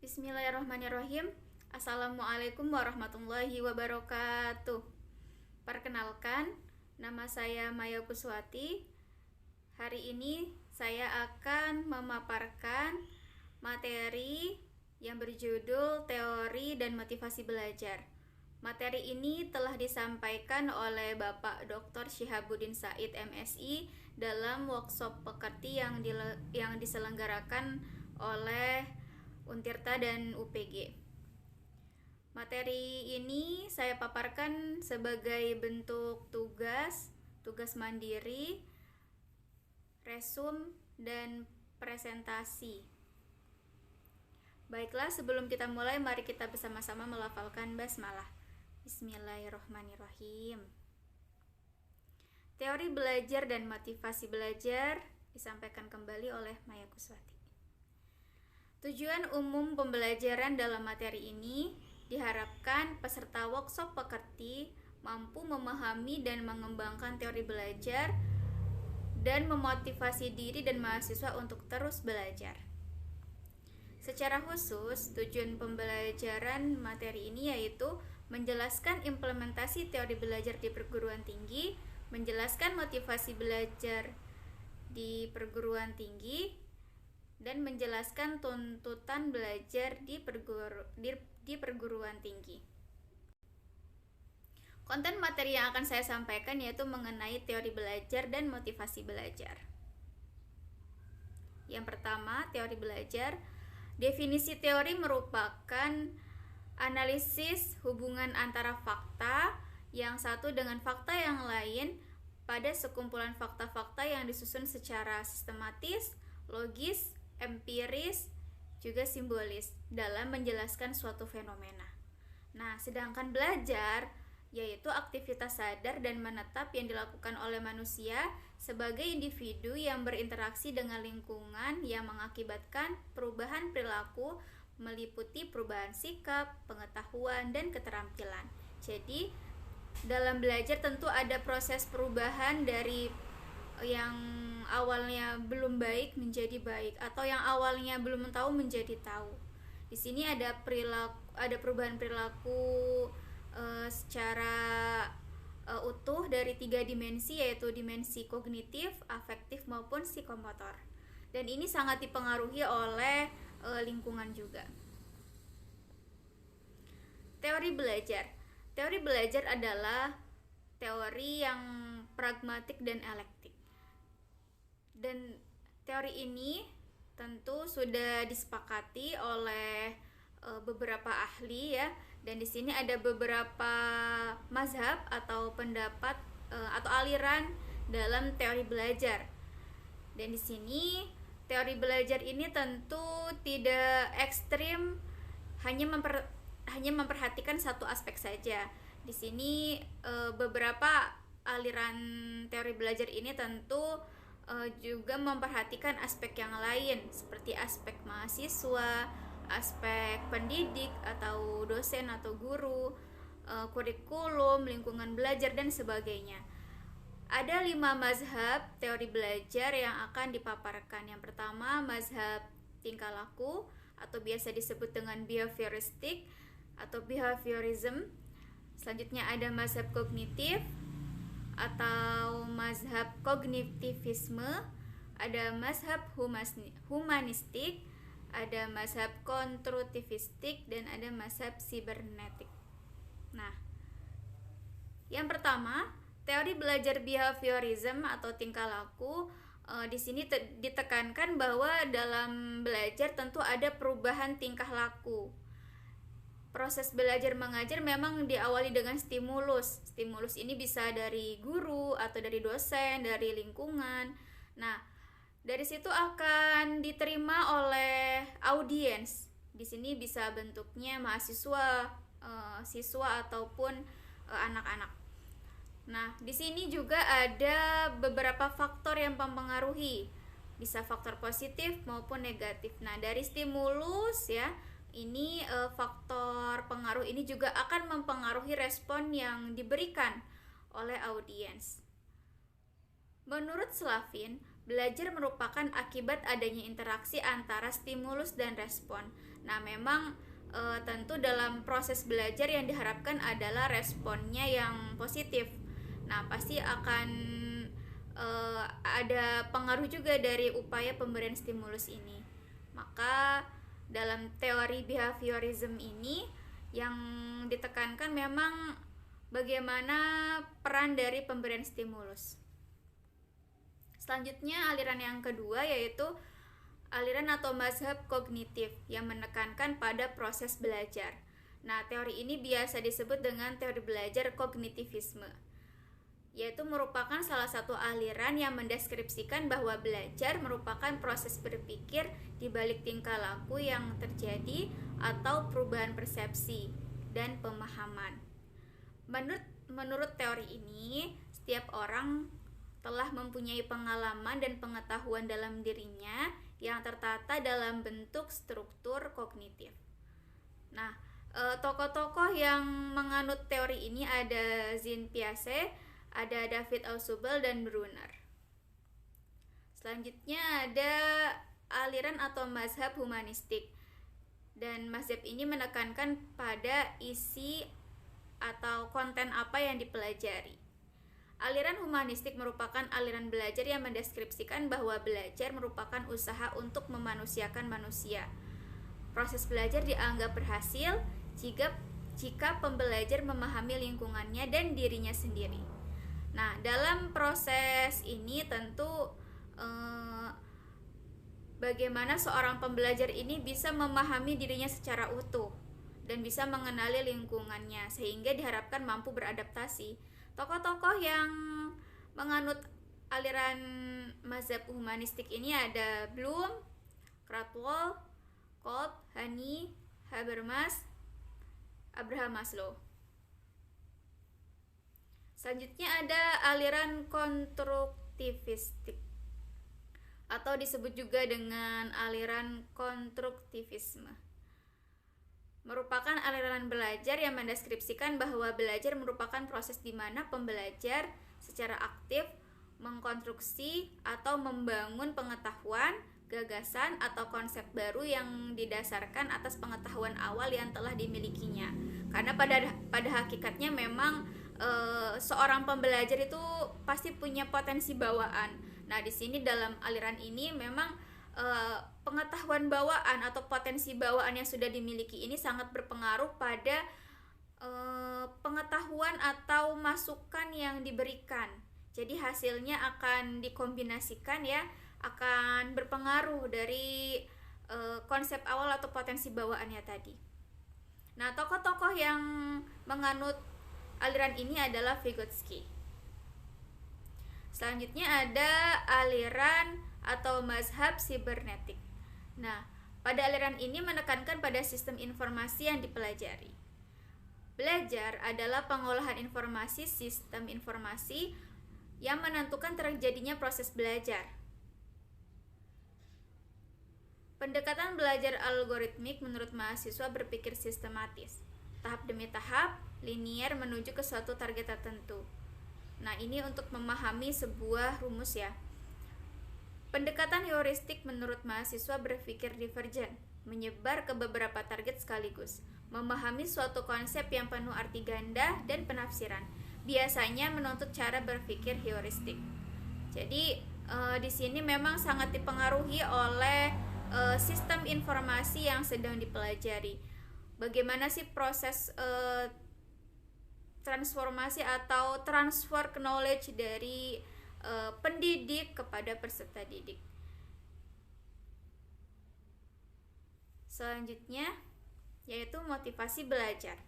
Bismillahirrahmanirrahim. Assalamualaikum warahmatullahi wabarakatuh. Perkenalkan, nama saya Maya Kuswati. Hari ini saya akan memaparkan materi yang berjudul Teori dan Motivasi Belajar. Materi ini telah disampaikan oleh Bapak Dr. Syihabuddin Said MSI dalam workshop pekerti yang diselenggarakan oleh Untirta dan UPG. Materi ini saya paparkan sebagai bentuk tugas mandiri, resum, dan presentasi. Baiklah, sebelum kita mulai, mari kita bersama-sama melafalkan basmalah. Bismillahirrahmanirrahim. Teori belajar dan motivasi belajar disampaikan kembali oleh Maya Kuswati. Tujuan umum pembelajaran dalam materi ini diharapkan peserta workshop pekerti mampu memahami dan mengembangkan teori belajar dan memotivasi diri dan mahasiswa untuk terus belajar. Secara khusus, tujuan pembelajaran materi ini yaitu menjelaskan implementasi teori belajar di perguruan tinggi, menjelaskan motivasi belajar di perguruan tinggi, dan menjelaskan tuntutan belajar di perguruan tinggi. Konten materi yang akan saya sampaikan yaitu mengenai teori belajar dan motivasi belajar. Yang pertama, teori belajar. Definisi teori merupakan analisis hubungan antara fakta yang satu dengan fakta yang lain pada sekumpulan fakta-fakta yang disusun secara sistematis, logis, empiris, juga simbolis dalam menjelaskan suatu fenomena. Nah, sedangkan belajar yaitu aktivitas sadar dan menetap yang dilakukan oleh manusia sebagai individu yang berinteraksi dengan lingkungan yang mengakibatkan perubahan perilaku meliputi perubahan sikap, pengetahuan, dan keterampilan. Jadi, dalam belajar tentu ada proses perubahan dari yang awalnya belum baik menjadi baik atau yang awalnya belum tahu menjadi tahu. Di sini ada perubahan perilaku secara utuh dari 3 dimensi, yaitu dimensi kognitif, afektif maupun psikomotor. Dan ini sangat dipengaruhi oleh lingkungan juga. Teori belajar. Teori belajar adalah teori yang pragmatik dan elektik. Dan teori ini tentu sudah disepakati oleh beberapa ahli ya, dan di sini ada beberapa mazhab atau pendapat atau aliran dalam teori belajar. Dan di sini teori belajar ini tentu tidak ekstrim hanya memperhatikan satu aspek saja. Di sini beberapa aliran teori belajar ini tentu juga memperhatikan aspek yang lain seperti aspek mahasiswa, aspek pendidik atau dosen atau guru, kurikulum, lingkungan belajar, dan sebagainya. Ada 5 mazhab teori belajar yang akan dipaparkan. Yang pertama, mazhab tingkah laku atau biasa disebut dengan behavioristik atau behaviorism. Selanjutnya ada mazhab kognitif atau mazhab kognitivisme, ada mazhab humanistik, ada mazhab konstruktivistik, dan ada mazhab sibernetik. Nah, yang pertama, teori belajar behaviorism atau tingkah laku. Di sini ditekankan bahwa dalam belajar tentu ada perubahan tingkah laku. Proses belajar mengajar memang diawali dengan stimulus. Stimulus ini bisa dari guru atau dari dosen, dari lingkungan. Nah, dari situ akan diterima oleh audiens. Di sini bisa bentuknya mahasiswa, siswa ataupun anak-anak. Nah, di sini juga ada beberapa faktor yang mempengaruhi. Bisa faktor positif maupun negatif. Nah, dari stimulus ya, ini faktor pengaruh ini juga akan mempengaruhi respon yang diberikan oleh audiens. Menurut Slavin, belajar merupakan akibat adanya interaksi antara stimulus dan respon. Nah, memang tentu dalam proses belajar yang diharapkan adalah responnya yang positif. Nah, pasti akan ada pengaruh juga dari upaya pemberian stimulus ini. Maka dalam teori behaviorism ini yang ditekankan memang bagaimana peran dari pemberian stimulus. Selanjutnya aliran yang kedua yaitu aliran atau mazhab kognitif yang menekankan pada proses belajar. Nah, teori ini biasa disebut dengan teori belajar kognitivisme, yaitu merupakan salah satu aliran yang mendeskripsikan bahwa belajar merupakan proses berpikir di balik tingkah laku yang terjadi atau perubahan persepsi dan pemahaman. Menurut teori ini, setiap orang telah mempunyai pengalaman dan pengetahuan dalam dirinya yang tertata dalam bentuk struktur kognitif. Nah, tokoh-tokoh yang menganut teori ini ada Jean Piaget, ada David Ausubel dan Brunner. Selanjutnya ada aliran atau mazhab humanistik. Dan mazhab ini menekankan pada isi atau konten apa yang dipelajari. Aliran humanistik merupakan aliran belajar yang mendeskripsikan bahwa belajar merupakan usaha untuk memanusiakan manusia. Proses belajar dianggap berhasil jika pembelajar memahami lingkungannya dan dirinya sendiri. Nah, dalam proses ini tentu bagaimana seorang pembelajar ini bisa memahami dirinya secara utuh dan bisa mengenali lingkungannya sehingga diharapkan mampu beradaptasi. Tokoh-tokoh yang menganut aliran mazhab humanistik ini ada Bloom, Krathwohl, Kolb, Hani, Habermas, Abraham Maslow. Selanjutnya ada aliran konstruktivistik atau disebut juga dengan aliran konstruktivisme. Merupakan aliran belajar yang mendeskripsikan bahwa belajar merupakan proses di mana pembelajar secara aktif mengkonstruksi atau membangun pengetahuan, gagasan atau konsep baru yang didasarkan atas pengetahuan awal yang telah dimilikinya. Karena pada hakikatnya memang seorang pembelajar itu pasti punya potensi bawaan. Nah, di sini dalam aliran ini memang pengetahuan bawaan atau potensi bawaan yang sudah dimiliki ini sangat berpengaruh pada pengetahuan atau masukan yang diberikan. Jadi hasilnya akan dikombinasikan ya, akan berpengaruh dari konsep awal atau potensi bawaannya tadi. Nah, tokoh-tokoh yang menganut aliran ini adalah Vygotsky. Selanjutnya ada aliran atau mazhab sibernetik. Nah, pada aliran ini menekankan pada sistem informasi yang dipelajari. Belajar adalah pengolahan informasi sistem informasi yang menentukan terjadinya proses belajar. Pendekatan belajar algoritmik menurut mahasiswa berpikir sistematis, tahap demi tahap, linier menuju ke suatu target tertentu. Nah, ini untuk memahami sebuah rumus ya. Pendekatan heuristik menurut mahasiswa berpikir divergen, menyebar ke beberapa target sekaligus, memahami suatu konsep yang penuh arti ganda dan penafsiran. Biasanya menuntut cara berpikir heuristik. Jadi di sini memang sangat dipengaruhi oleh sistem informasi yang sedang dipelajari. Bagaimana sih proses transformasi atau transfer knowledge dari pendidik kepada peserta didik. Selanjutnya yaitu motivasi belajar.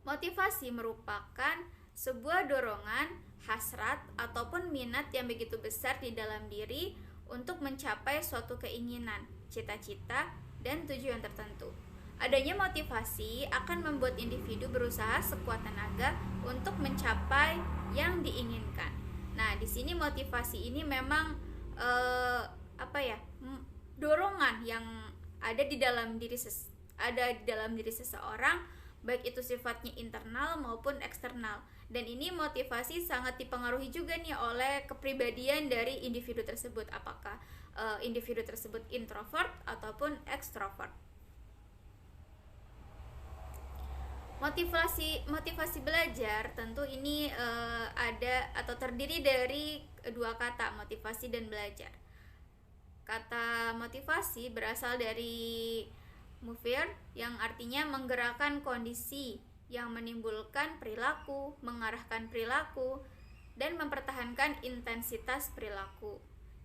Motivasi merupakan sebuah dorongan, hasrat ataupun minat yang begitu besar di dalam diri untuk mencapai suatu keinginan, cita-cita, dan tujuan tertentu. Adanya motivasi akan membuat individu berusaha sekuat tenaga untuk mencapai yang diinginkan. Nah, di sini motivasi ini memang dorongan yang ada di dalam diri seseorang, baik itu sifatnya internal maupun eksternal. Dan ini motivasi sangat dipengaruhi juga nih oleh kepribadian dari individu tersebut. Apakah individu tersebut introvert ataupun ekstrovert. Motivasi belajar tentu ini ada atau terdiri dari dua kata, motivasi dan belajar. Kata motivasi berasal dari mover yang artinya menggerakkan kondisi yang menimbulkan perilaku, mengarahkan perilaku, dan mempertahankan intensitas perilaku.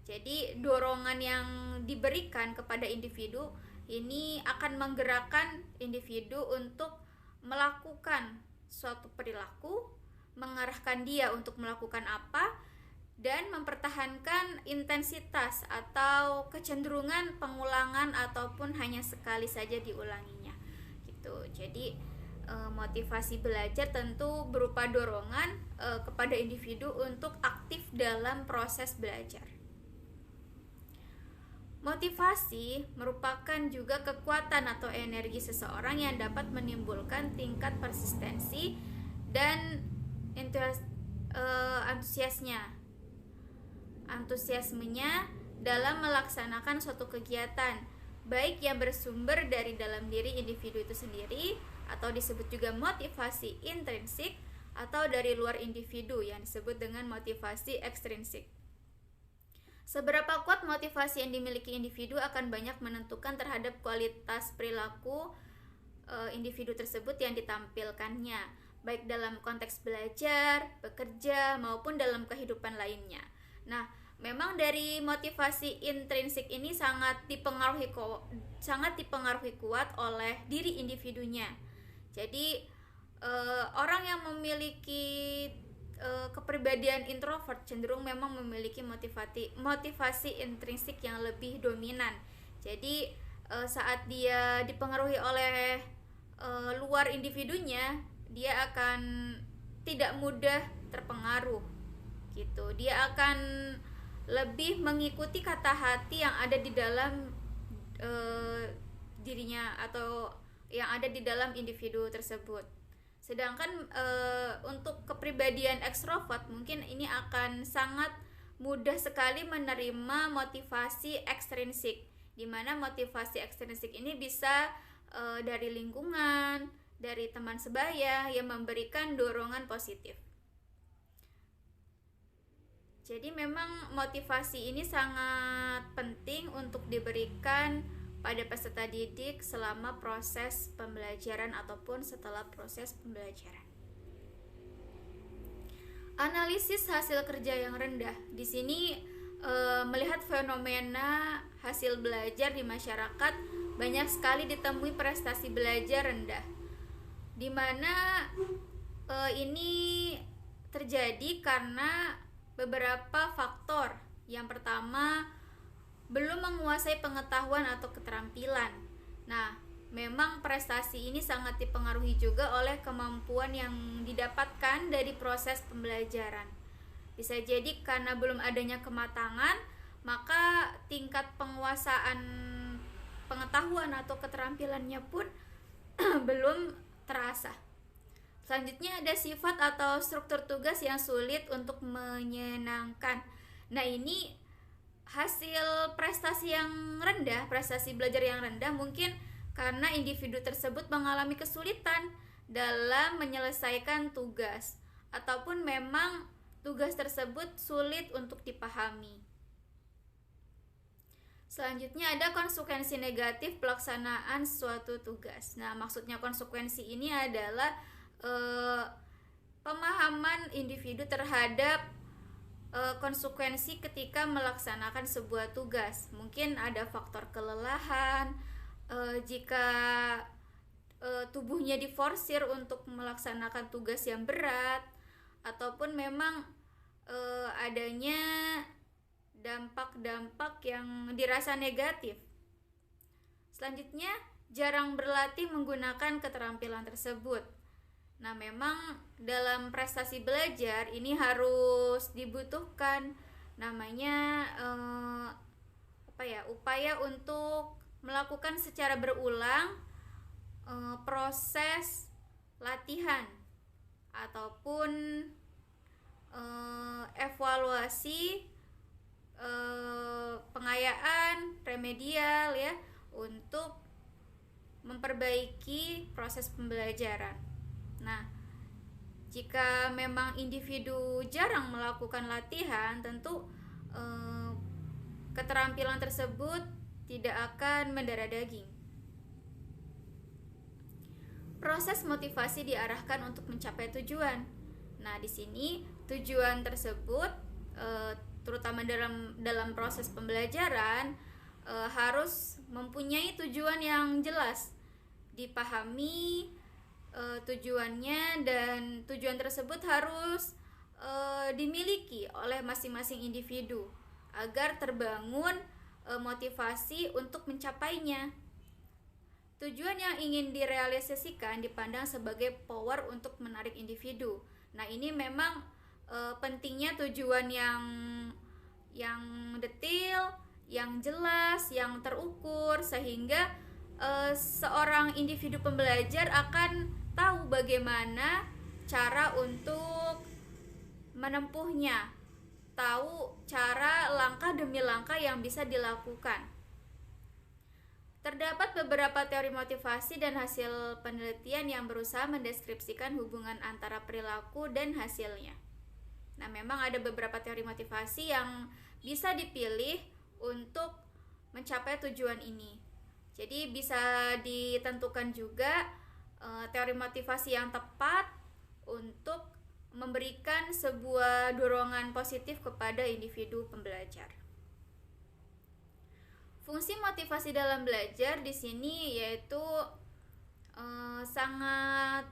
Jadi dorongan yang diberikan kepada individu ini akan menggerakkan individu untuk melakukan suatu perilaku, mengarahkan dia untuk melakukan apa, dan mempertahankan intensitas atau kecenderungan pengulangan ataupun hanya sekali saja diulanginya gitu. Jadi motivasi belajar tentu berupa dorongan kepada individu untuk aktif dalam proses belajar. Motivasi merupakan juga kekuatan atau energi seseorang yang dapat menimbulkan tingkat persistensi dan antusiasmenya dalam melaksanakan suatu kegiatan, baik yang bersumber dari dalam diri individu itu sendiri atau disebut juga motivasi intrinsik, atau dari luar individu yang disebut dengan motivasi ekstrinsik. Seberapa kuat motivasi yang dimiliki individu akan banyak menentukan terhadap kualitas perilaku individu tersebut yang ditampilkannya, baik dalam konteks belajar, bekerja, maupun dalam kehidupan lainnya. Nah, memang dari motivasi intrinsik ini sangat dipengaruhi kuat oleh diri individunya. Jadi orang yang memiliki kepribadian introvert cenderung memang memiliki motivasi intrinsik yang lebih dominan. Jadi saat dia dipengaruhi oleh luar individunya, dia akan tidak mudah terpengaruh gitu. Dia akan lebih mengikuti kata hati yang ada di dalam dirinya atau yang ada di dalam individu tersebut. Sedangkan untuk kepribadian ekstrovert mungkin ini akan sangat mudah sekali menerima motivasi ekstrinsik, di mana motivasi ekstrinsik ini bisa dari lingkungan, dari teman sebaya yang memberikan dorongan positif. Jadi memang motivasi ini sangat penting untuk diberikan pada peserta didik selama proses pembelajaran ataupun setelah proses pembelajaran. Analisis hasil kerja yang rendah. Di sini melihat fenomena hasil belajar di masyarakat, banyak sekali ditemui prestasi belajar rendah, di mana ini terjadi karena beberapa faktor. Yang pertama, belum menguasai pengetahuan atau keterampilan. Nah, memang prestasi ini sangat dipengaruhi juga oleh kemampuan yang didapatkan dari proses pembelajaran. Bisa jadi karena belum adanya kematangan, maka tingkat penguasaan pengetahuan atau keterampilannya pun belum terasa. Selanjutnya ada sifat atau struktur tugas yang sulit untuk menyenangkan. Nah, ini hasil prestasi yang rendah, prestasi belajar yang rendah mungkin karena individu tersebut mengalami kesulitan dalam menyelesaikan tugas, ataupun memang tugas tersebut sulit untuk dipahami. Selanjutnya ada konsekuensi negatif pelaksanaan suatu tugas. Nah, maksudnya konsekuensi ini adalah pemahaman individu terhadap konsekuensi ketika melaksanakan sebuah tugas. Mungkin ada faktor kelelahan, jika tubuhnya diforsir untuk melaksanakan tugas yang berat, ataupun memang adanya dampak-dampak yang dirasa negatif. Selanjutnya, jarang berlatih menggunakan keterampilan tersebut. Nah, memang dalam prestasi belajar ini harus dibutuhkan namanya upaya untuk melakukan secara berulang proses latihan ataupun evaluasi pengayaan remedial ya untuk memperbaiki proses pembelajaran. Nah, jika memang individu jarang melakukan latihan, tentu keterampilan tersebut tidak akan mendarah daging. Proses motivasi diarahkan untuk mencapai tujuan. Nah, di sini tujuan tersebut terutama dalam proses pembelajaran harus mempunyai tujuan yang jelas, dipahami tujuannya, dan tujuan tersebut harus dimiliki oleh masing-masing individu agar terbangun motivasi untuk mencapainya. Tujuan yang ingin direalisasikan dipandang sebagai power untuk menarik individu. Nah, ini memang pentingnya tujuan yang detail, yang jelas, yang terukur, sehingga seorang individu pembelajar akan tahu bagaimana cara untuk menempuhnya, tahu cara langkah demi langkah yang bisa dilakukan. Terdapat beberapa teori motivasi dan hasil penelitian yang berusaha mendeskripsikan hubungan antara perilaku dan hasilnya. Nah, memang ada beberapa teori motivasi yang bisa dipilih untuk mencapai tujuan ini. Jadi bisa ditentukan juga teori motivasi yang tepat untuk memberikan sebuah dorongan positif kepada individu pembelajar. Fungsi motivasi dalam belajar di sini yaitu sangat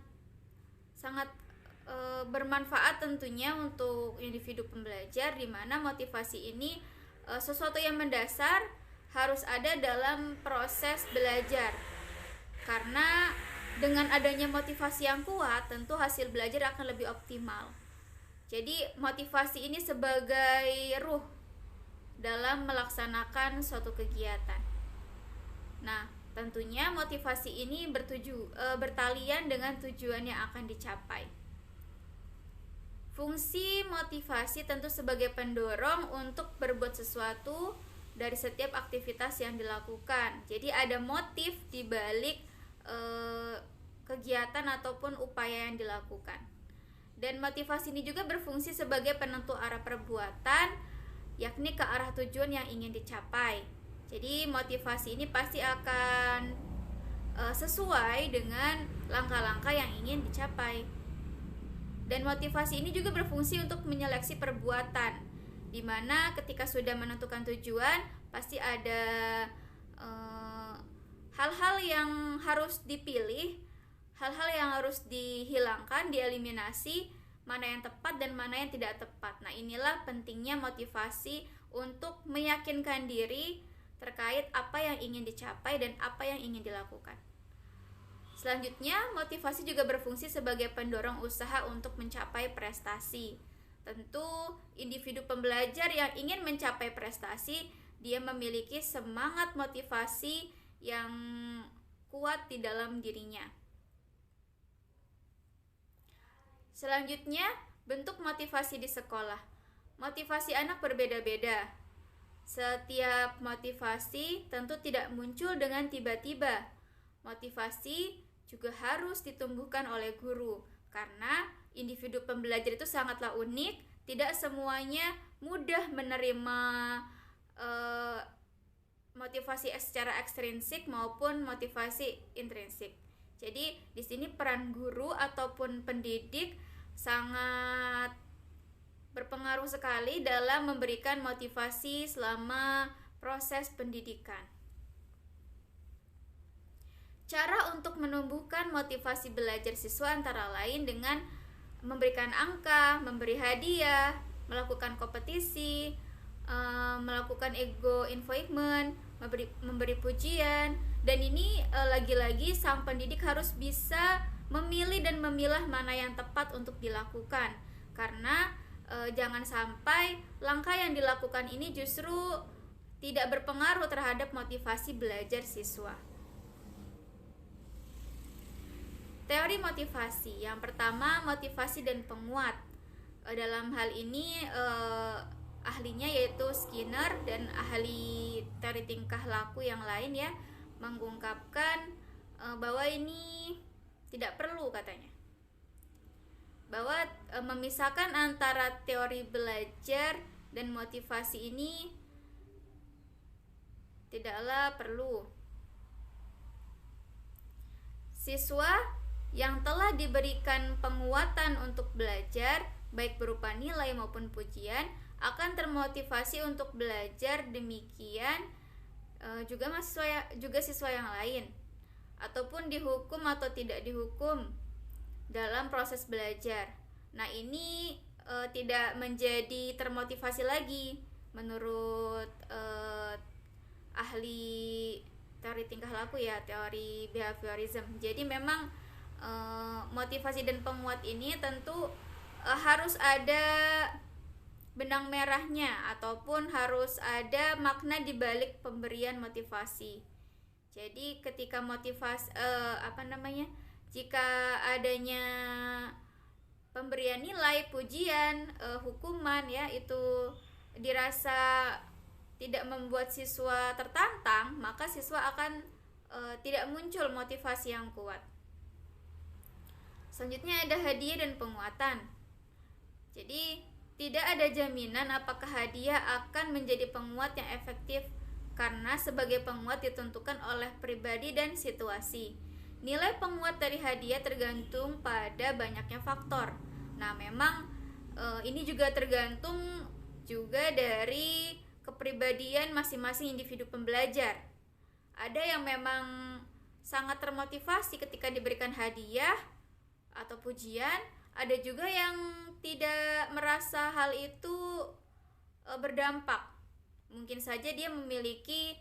bermanfaat tentunya untuk individu pembelajar, di mana motivasi ini sesuatu yang mendasar harus ada dalam proses belajar. Karena dengan adanya motivasi yang kuat, tentu hasil belajar akan lebih optimal. Jadi motivasi ini sebagai ruh dalam melaksanakan suatu kegiatan. Nah, tentunya motivasi ini bertalian dengan tujuan yang akan dicapai. Fungsi motivasi tentu sebagai pendorong untuk berbuat sesuatu dari setiap aktivitas yang dilakukan. Jadi ada motif di balik kegiatan ataupun upaya yang dilakukan. Dan motivasi ini juga berfungsi sebagai penentu arah perbuatan, yakni ke arah tujuan yang ingin dicapai. Jadi motivasi ini pasti akan sesuai dengan langkah-langkah yang ingin dicapai. Dan motivasi ini juga berfungsi untuk menyeleksi perbuatan, di mana ketika sudah menentukan tujuan pasti ada hal-hal yang harus dipilih, hal-hal yang harus dihilangkan, dieliminasi, mana yang tepat dan mana yang tidak tepat. Nah, inilah pentingnya motivasi untuk meyakinkan diri terkait apa yang ingin dicapai dan apa yang ingin dilakukan. Selanjutnya, motivasi juga berfungsi sebagai pendorong usaha untuk mencapai prestasi. Tentu, individu pembelajar yang ingin mencapai prestasi, dia memiliki semangat motivasi yang kuat di dalam dirinya. Selanjutnya, bentuk motivasi di sekolah. Motivasi anak berbeda-beda. Setiap motivasi tentu tidak muncul dengan tiba-tiba. Motivasi juga harus ditumbuhkan oleh guru, karena individu pembelajar itu sangatlah unik, tidak semuanya mudah menerima motivasi secara ekstrinsik maupun motivasi intrinsik. Jadi di sini peran guru ataupun pendidik sangat berpengaruh sekali dalam memberikan motivasi selama proses pendidikan. Cara untuk menumbuhkan motivasi belajar siswa antara lain dengan memberikan angka, memberi hadiah, melakukan kompetisi, melakukan ego involvement, memberi pujian. Dan ini lagi-lagi sang pendidik harus bisa memilih dan memilah mana yang tepat untuk dilakukan, karena jangan sampai langkah yang dilakukan ini justru tidak berpengaruh terhadap motivasi belajar siswa. Teori motivasi. Yang pertama, motivasi dan penguat. Dalam hal ini ahlinya yaitu Skinner dan ahli teori tingkah laku yang lain ya mengungkapkan bahwa ini tidak perlu katanya. Bahwa memisahkan antara teori belajar dan motivasi ini tidaklah perlu. Siswa yang telah diberikan penguatan untuk belajar, baik berupa nilai maupun pujian, akan termotivasi untuk belajar. Demikian juga siswa yang lain, ataupun dihukum atau tidak dihukum dalam proses belajar. Nah, ini tidak menjadi termotivasi lagi menurut ahli teori tingkah laku ya, teori behaviorism. Jadi memang motivasi dan penguat ini tentu harus ada benang merahnya ataupun harus ada makna di balik pemberian motivasi. Jadi ketika jika adanya pemberian nilai, pujian, hukuman ya itu dirasa tidak membuat siswa tertantang, maka siswa akan tidak muncul motivasi yang kuat. Selanjutnya ada hadiah dan penguatan. Jadi tidak ada jaminan apakah hadiah akan menjadi penguat yang efektif karena sebagai penguat ditentukan oleh pribadi dan situasi. Nilai penguat dari hadiah tergantung pada banyaknya faktor. Nah, memang ini juga tergantung juga dari kepribadian masing-masing individu pembelajar. Ada yang memang sangat termotivasi ketika diberikan hadiah atau pujian, ada juga yang tidak merasa hal itu berdampak. Mungkin saja dia memiliki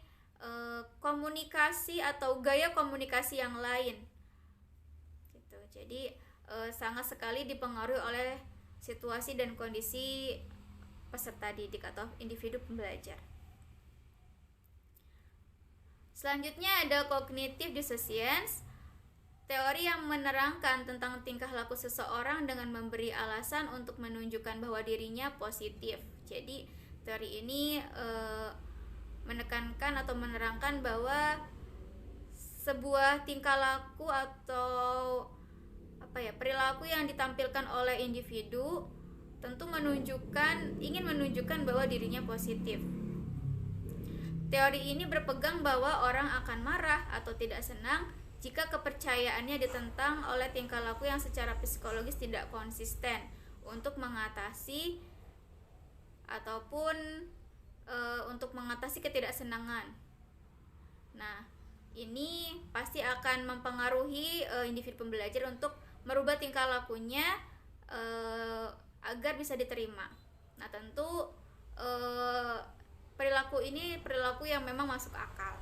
komunikasi atau gaya komunikasi yang lain gitu. Jadi sangat sekali dipengaruhi oleh situasi dan kondisi peserta didik atau individu pembelajar. Selanjutnya ada cognitive dissonance, teori yang menerangkan tentang tingkah laku seseorang dengan memberi alasan untuk menunjukkan bahwa dirinya positif. Jadi teori ini menekankan atau menerangkan bahwa sebuah tingkah laku atau perilaku yang ditampilkan oleh individu tentu ingin menunjukkan bahwa dirinya positif. Teori ini berpegang bahwa orang akan marah atau tidak senang jika kepercayaannya ditentang oleh tingkah laku yang secara psikologis tidak konsisten untuk mengatasi ketidaksenangan. Nah, ini pasti akan mempengaruhi individu pembelajar untuk merubah tingkah lakunya agar bisa diterima. Nah, tentu perilaku ini perilaku yang memang masuk akal.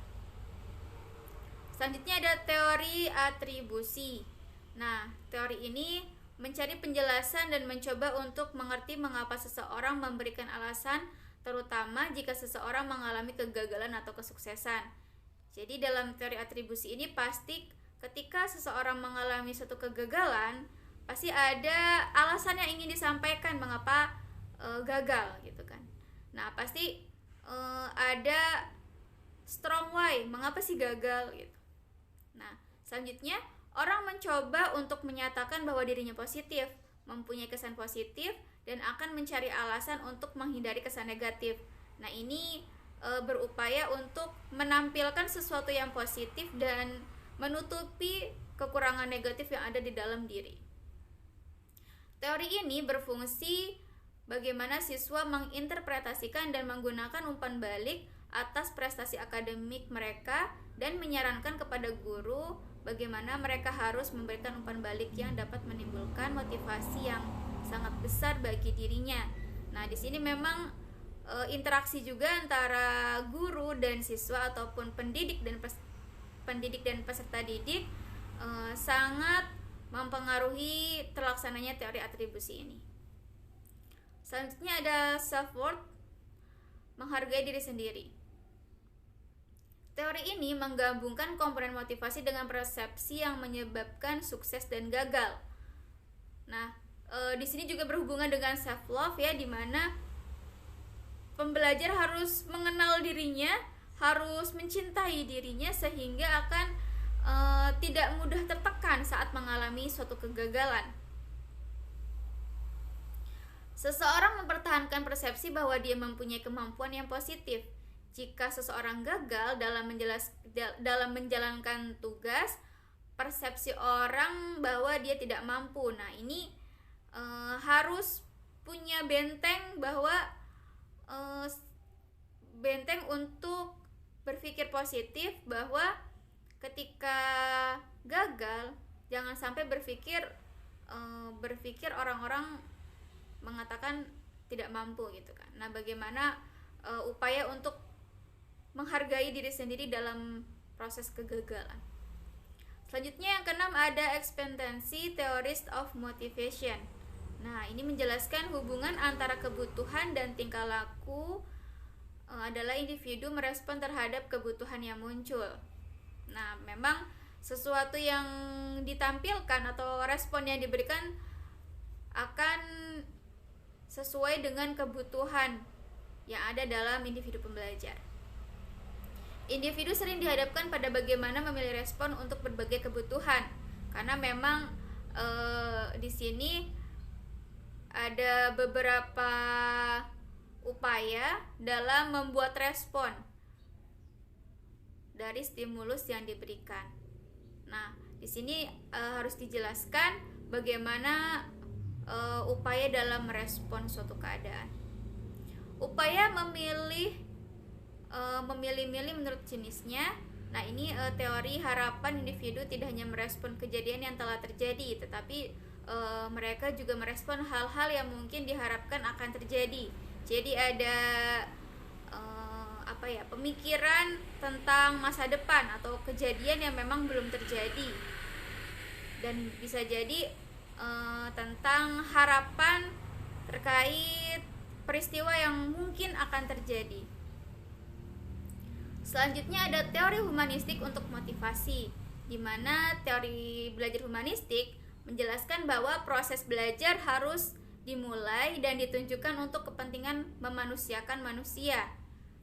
Selanjutnya ada teori atribusi. Nah, teori ini mencari penjelasan dan mencoba untuk mengerti mengapa seseorang memberikan alasan, terutama jika seseorang mengalami kegagalan atau kesuksesan. Jadi dalam teori atribusi ini pasti ketika seseorang mengalami suatu kegagalan, pasti ada alasan yang ingin disampaikan mengapa gagal gitu kan. Nah, pasti ada strong why, mengapa sih gagal gitu. Nah, selanjutnya orang mencoba untuk menyatakan bahwa dirinya positif, mempunyai kesan positif, dan akan mencari alasan untuk menghindari kesan negatif. Nah, ini berupaya untuk menampilkan sesuatu yang positif dan menutupi kekurangan negatif yang ada di dalam diri. Teori ini berfungsi bagaimana siswa menginterpretasikan dan menggunakan umpan balik atas prestasi akademik mereka dan menyarankan kepada guru bagaimana mereka harus memberikan umpan balik yang dapat menimbulkan motivasi yang sangat besar bagi dirinya. Nah, di sini memang interaksi juga antara guru dan siswa ataupun pendidik dan peserta didik sangat mempengaruhi terlaksananya teori atribusi ini. Selanjutnya ada self-worth, menghargai diri sendiri. Teori ini menggabungkan komponen motivasi dengan persepsi yang menyebabkan sukses dan gagal. Nah, di sini juga berhubungan dengan self love ya, di mana pembelajar harus mengenal dirinya, harus mencintai dirinya sehingga akan tidak mudah tertekan saat mengalami suatu kegagalan. Seseorang mempertahankan persepsi bahwa dia mempunyai kemampuan yang positif. Jika seseorang gagal dalam menjalankan tugas, persepsi orang bahwa dia tidak mampu. Nah, ini harus punya benteng untuk berpikir positif, bahwa ketika gagal jangan sampai berpikir orang-orang mengatakan tidak mampu gitu kan. Nah, bagaimana upaya untuk menghargai diri sendiri dalam proses kegagalan. Selanjutnya yang keenam ada expectancy theories of motivation. Nah, ini menjelaskan hubungan antara kebutuhan dan tingkah laku adalah individu merespon terhadap kebutuhan yang muncul. Nah, memang sesuatu yang ditampilkan atau respon yang diberikan akan sesuai dengan kebutuhan yang ada dalam individu pembelajar. Individu sering dihadapkan pada bagaimana memilih respon untuk berbagai kebutuhan, karena memang di sini ada beberapa upaya dalam membuat respon dari stimulus yang diberikan. Nah, di sini harus dijelaskan bagaimana upaya dalam merespon suatu keadaan. Upaya memilih-milih menurut jenisnya. Nah, ini teori harapan individu tidak hanya merespon kejadian yang telah terjadi, tetapi mereka juga merespon hal-hal yang mungkin diharapkan akan terjadi. Jadi ada pemikiran tentang masa depan atau kejadian yang memang belum terjadi, dan bisa jadi tentang harapan terkait peristiwa yang mungkin akan terjadi. Selanjutnya ada teori humanistik untuk motivasi, di mana teori belajar humanistik menjelaskan bahwa proses belajar harus dimulai dan ditunjukkan untuk kepentingan memanusiakan manusia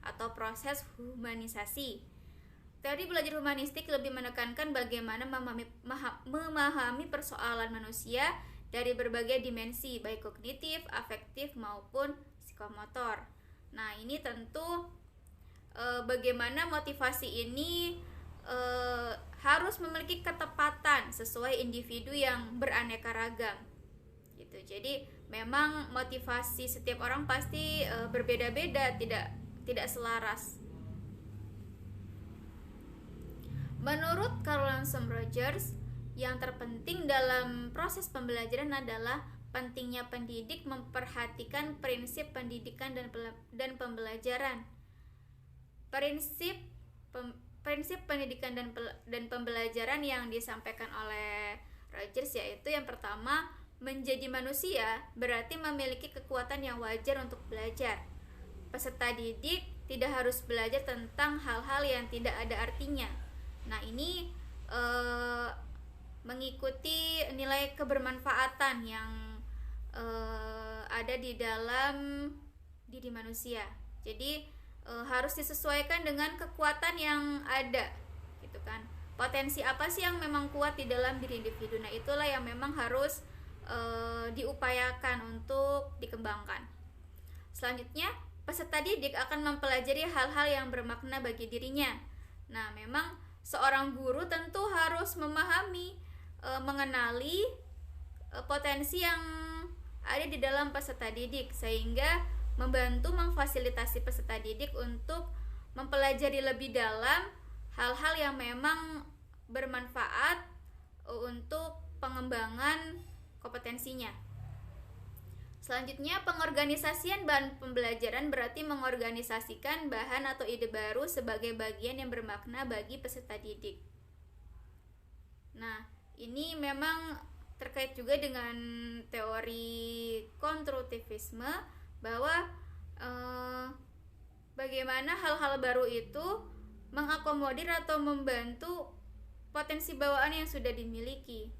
atau proses humanisasi. Teori belajar humanistik lebih menekankan bagaimana memahami persoalan manusia dari berbagai dimensi, baik kognitif, afektif, maupun psikomotor. Nah, ini tentu bagaimana motivasi ini harus memiliki ketepatan sesuai individu yang beraneka ragam. Gitu. Jadi, memang motivasi setiap orang pasti berbeda-beda, tidak selaras. Menurut Carl Ransom Rogers, yang terpenting dalam proses pembelajaran adalah pentingnya pendidik memperhatikan prinsip pendidikan dan pembelajaran. Prinsip pendidikan dan pembelajaran yang disampaikan oleh Rogers yaitu yang pertama, menjadi manusia berarti memiliki kekuatan yang wajar untuk belajar. Peserta didik tidak harus belajar tentang hal-hal yang tidak ada artinya. Nah, ini mengikuti nilai kebermanfaatan yang ada di dalam diri manusia. Jadi harus disesuaikan dengan kekuatan yang ada, gitu kan. Potensi apa sih yang memang kuat di dalam diri individu? Nah, itulah yang memang harus diupayakan untuk dikembangkan. Selanjutnya, peserta didik akan mempelajari hal-hal yang bermakna bagi dirinya. Nah, memang seorang guru tentu harus memahami, mengenali potensi yang ada di dalam peserta didik, sehingga membantu memfasilitasi peserta didik untuk mempelajari lebih dalam hal-hal yang memang bermanfaat untuk pengembangan kompetensinya. Selanjutnya, pengorganisasian bahan pembelajaran berarti mengorganisasikan bahan atau ide baru sebagai bagian yang bermakna bagi peserta didik. Nah, ini memang terkait juga dengan teori konstruktivisme, bahwa bagaimana hal-hal baru itu mengakomodir atau membantu potensi bawaan yang sudah dimiliki,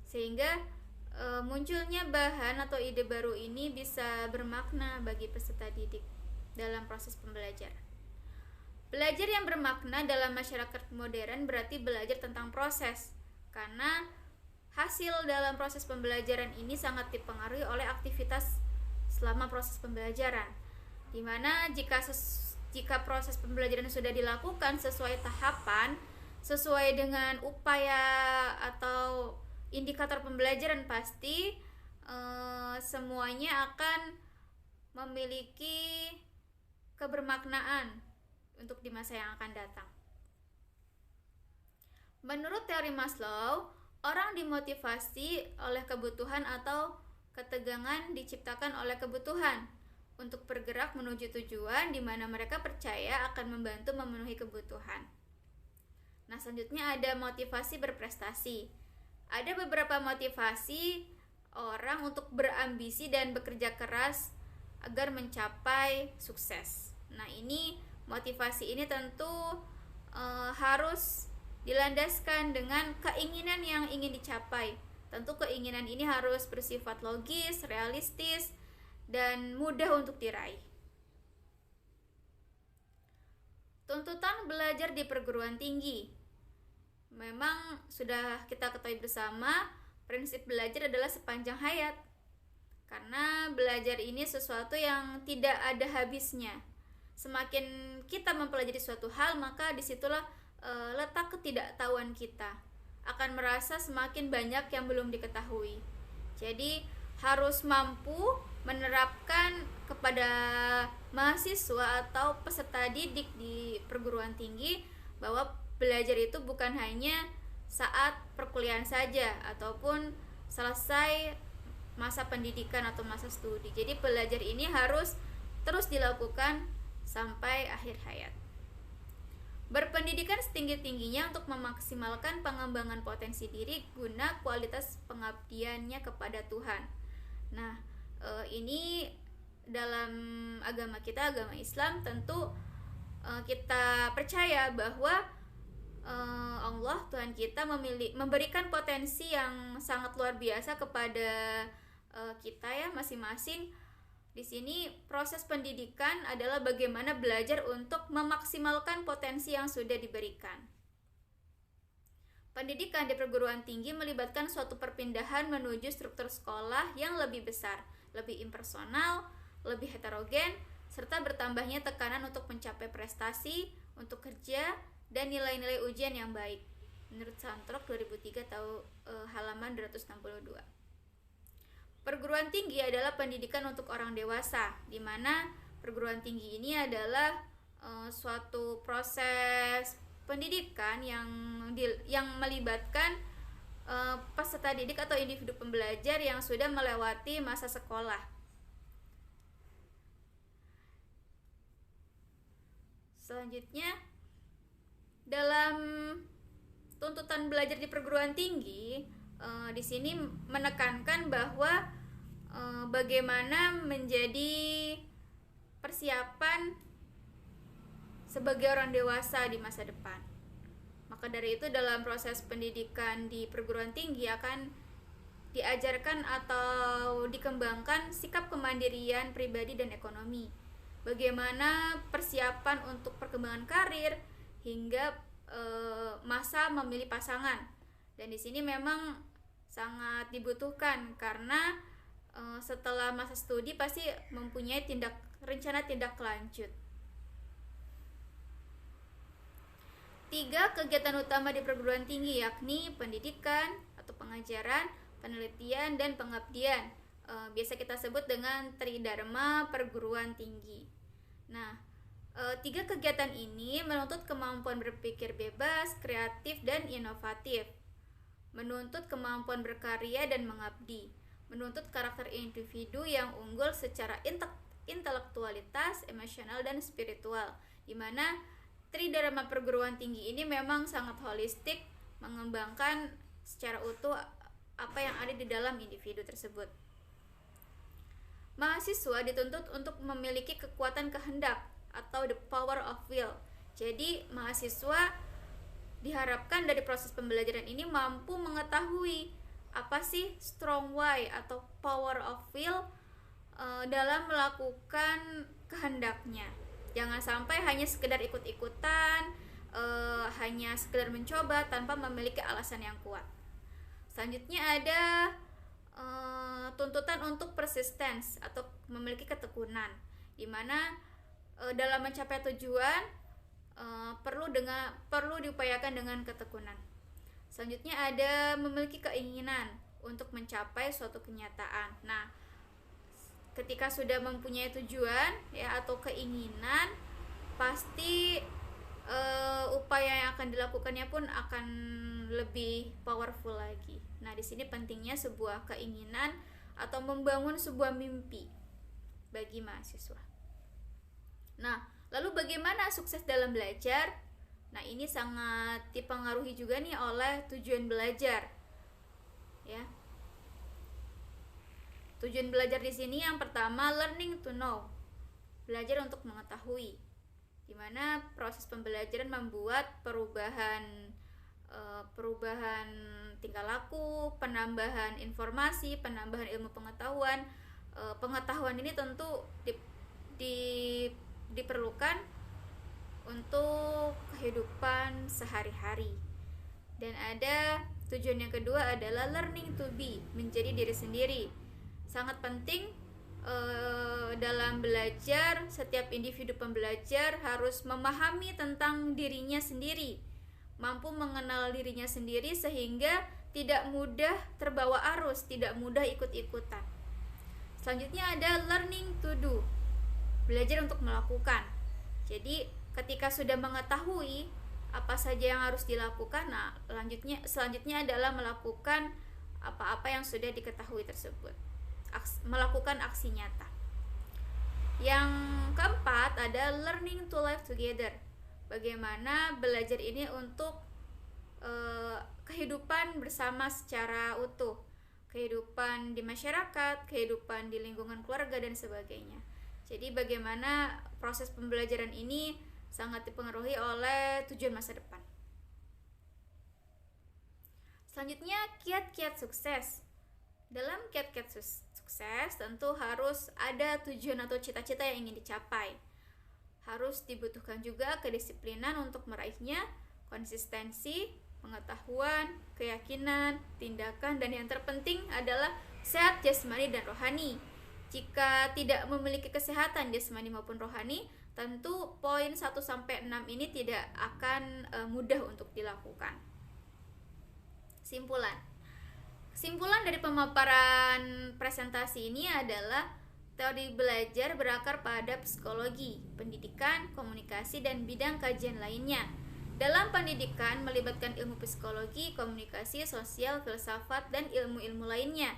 sehingga munculnya bahan atau ide baru ini bisa bermakna bagi peserta didik. dalam proses pembelajaran. Belajar yang bermakna dalam masyarakat modern berarti belajar tentang proses, karena hasil dalam proses pembelajaran ini sangat dipengaruhi oleh aktivitas selama proses pembelajaran, dimana jika proses pembelajaran sudah dilakukan sesuai tahapan, sesuai dengan upaya atau indikator pembelajaran, pasti semuanya akan memiliki kebermaknaan untuk di masa yang akan datang. Menurut teori Maslow, orang dimotivasi oleh kebutuhan atau ketegangan diciptakan oleh kebutuhan untuk bergerak menuju tujuan di mana mereka percaya akan membantu memenuhi kebutuhan. Nah, selanjutnya ada motivasi berprestasi. Ada beberapa motivasi orang untuk berambisi dan bekerja keras agar mencapai sukses. Nah, motivasi ini tentu harus dilandaskan dengan keinginan yang ingin dicapai. Tentu keinginan ini harus bersifat logis, realistis, dan mudah untuk diraih. Tuntutan belajar di perguruan tinggi. Memang sudah kita ketahui bersama, prinsip belajar adalah sepanjang hayat. Karena belajar ini sesuatu yang tidak ada habisnya. Semakin kita mempelajari suatu hal, maka disitulah letak ketidaktahuan kita. Akan merasa semakin banyak yang belum diketahui. Jadi harus mampu menerapkan kepada mahasiswa atau peserta didik di perguruan tinggi bahwa belajar itu bukan hanya saat perkuliahan saja ataupun selesai masa pendidikan atau masa studi. Jadi belajar ini harus terus dilakukan sampai akhir hayat. Berpendidikan setinggi-tingginya untuk memaksimalkan pengembangan potensi diri guna kualitas pengabdiannya kepada Tuhan. Nah, ini dalam agama kita, agama Islam, tentu kita percaya bahwa Allah, Tuhan kita memberikan potensi yang sangat luar biasa kepada kita ya masing-masing. Di sini proses pendidikan adalah bagaimana belajar untuk memaksimalkan potensi yang sudah diberikan. Pendidikan di perguruan tinggi melibatkan suatu perpindahan menuju struktur sekolah yang lebih besar, lebih impersonal, lebih heterogen, serta bertambahnya tekanan untuk mencapai prestasi, untuk kerja, dan nilai-nilai ujian yang baik. Menurut Santrok 2003 halaman 262. Perguruan tinggi adalah pendidikan untuk orang dewasa, di mana perguruan tinggi ini adalah suatu proses pendidikan yang melibatkan peserta didik atau individu pembelajar yang sudah melewati masa sekolah. Selanjutnya, dalam tuntutan belajar di perguruan tinggi, di sini menekankan bahwa bagaimana menjadi persiapan sebagai orang dewasa di masa depan. Maka dari itu dalam proses pendidikan di perguruan tinggi akan diajarkan atau dikembangkan sikap kemandirian pribadi dan ekonomi. Bagaimana persiapan untuk perkembangan karir hingga masa memilih pasangan. Dan di sini memang sangat dibutuhkan karena setelah masa studi pasti mempunyai rencana tindak lanjut. 3 kegiatan utama di perguruan tinggi yakni pendidikan atau pengajaran, penelitian, dan pengabdian. Biasa kita sebut dengan Tridharma perguruan tinggi. Nah, 3 kegiatan ini menuntut kemampuan berpikir bebas, kreatif, dan inovatif. Menuntut kemampuan berkarya dan mengabdi. Menuntut karakter individu yang unggul secara intelektualitas, emosional, dan spiritual, di mana Tridharma perguruan tinggi ini memang sangat holistik, mengembangkan secara utuh apa yang ada di dalam individu tersebut. Mahasiswa dituntut untuk memiliki kekuatan kehendak atau the power of will. Jadi mahasiswa diharapkan dari proses pembelajaran ini mampu mengetahui apa sih strong why atau power of will dalam melakukan kehendaknya. Jangan sampai hanya sekedar ikut-ikutan, hanya sekedar mencoba tanpa memiliki alasan yang kuat. Selanjutnya ada tuntutan untuk persistence atau memiliki ketekunan, di mana dalam mencapai tujuan perlu diupayakan dengan ketekunan. Selanjutnya ada memiliki keinginan untuk mencapai suatu kenyataan. Nah, ketika sudah mempunyai tujuan ya atau keinginan, pasti upaya yang akan dilakukannya pun akan lebih powerful lagi. Nah, di sini pentingnya sebuah keinginan atau membangun sebuah mimpi bagi mahasiswa. Nah, lalu bagaimana sukses dalam belajar? Nah, ini sangat dipengaruhi juga nih oleh tujuan belajar. Ya. Tujuan belajar di sini yang pertama learning to know. Belajar untuk mengetahui. Di mana proses pembelajaran membuat perubahan tingkah laku, penambahan informasi, penambahan ilmu pengetahuan. Pengetahuan ini tentu diperlukan untuk kehidupan sehari-hari. Dan ada tujuan yang kedua adalah learning to be, menjadi diri sendiri. Sangat penting dalam belajar, setiap individu pembelajar harus memahami tentang dirinya sendiri, mampu mengenal dirinya sendiri sehingga tidak mudah terbawa arus, tidak mudah ikut-ikutan. Selanjutnya ada learning to do, belajar untuk melakukan. Jadi ketika sudah mengetahui apa saja yang harus dilakukan, nah selanjutnya adalah melakukan apa-apa yang sudah diketahui tersebut, melakukan aksi nyata. Yang keempat ada learning to live together, bagaimana belajar ini untuk kehidupan bersama secara utuh, kehidupan di masyarakat, kehidupan di lingkungan keluarga dan sebagainya. Jadi bagaimana proses pembelajaran ini sangat dipengaruhi oleh tujuan masa depan. Selanjutnya kiat-kiat sukses. Dalam kiat-kiat sukses tentu harus ada tujuan atau cita-cita yang ingin dicapai. Harus dibutuhkan juga kedisiplinan untuk meraihnya, konsistensi, pengetahuan, keyakinan, tindakan, dan yang terpenting adalah sehat jasmani dan rohani. Jika tidak memiliki kesehatan jasmani maupun rohani, tentu poin 1-6 ini tidak akan mudah untuk dilakukan. Kesimpulan dari pemaparan presentasi ini adalah teori belajar berakar pada psikologi, pendidikan, komunikasi, dan bidang kajian lainnya. Dalam pendidikan melibatkan ilmu psikologi, komunikasi, sosial, filsafat, dan ilmu-ilmu lainnya.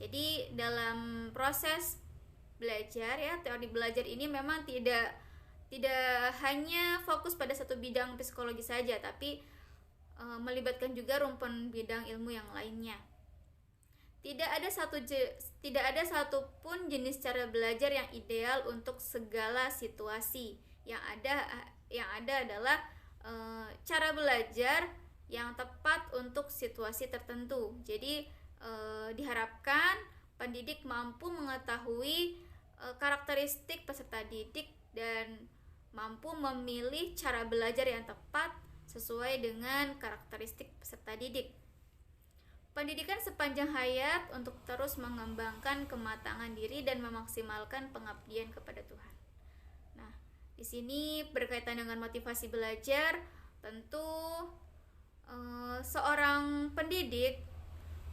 Jadi dalam proses belajar ya, teori belajar ini memang tidak hanya fokus pada satu bidang psikologi saja, tapi melibatkan juga rumpun bidang ilmu yang lainnya. Tidak ada satupun jenis cara belajar yang ideal untuk segala situasi. Yang ada adalah cara belajar yang tepat untuk situasi tertentu. Jadi diharapkan pendidik mampu mengetahui karakteristik peserta didik dan mampu memilih cara belajar yang tepat sesuai dengan karakteristik peserta didik. Pendidikan sepanjang hayat untuk terus mengembangkan kematangan diri dan memaksimalkan pengabdian kepada Tuhan. Nah, di sini berkaitan dengan motivasi belajar, tentu seorang pendidik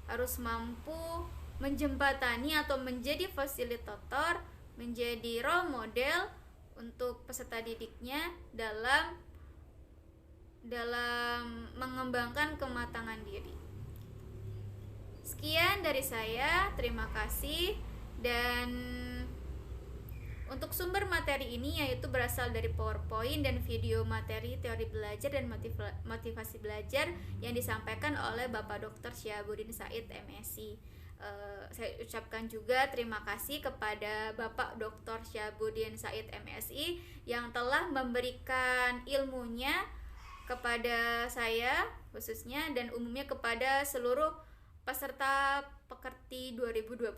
harus mampu menjembatani atau menjadi fasilitator, menjadi role model untuk peserta didiknya dalam mengembangkan kematangan diri. Sekian dari saya, terima kasih. Dan untuk sumber materi ini yaitu berasal dari PowerPoint dan video materi teori belajar dan motivasi belajar yang disampaikan oleh Bapak Dr. Syihabuddin Said, MSI. Saya ucapkan juga terima kasih kepada Bapak Dr. Syihabuddin Said, MSI yang telah memberikan ilmunya kepada saya khususnya dan umumnya kepada seluruh peserta Pekerti 2021.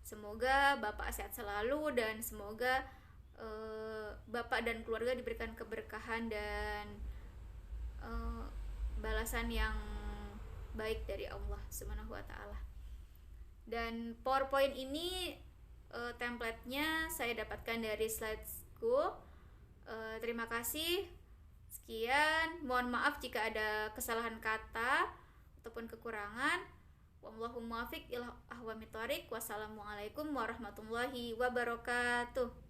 Semoga Bapak sehat selalu dan semoga bapak dan keluarga diberikan keberkahan dan balasan yang baik dari Allah Subhanahu wa taala. Dan PowerPoint ini template-nya saya dapatkan dari Slides.go. Terima kasih. Sekian, mohon maaf jika ada kesalahan kata ataupun kekurangan. Wallahu muwaffiq ila aqwamit thoriq. Wassalamualaikum warahmatullahi wabarakatuh.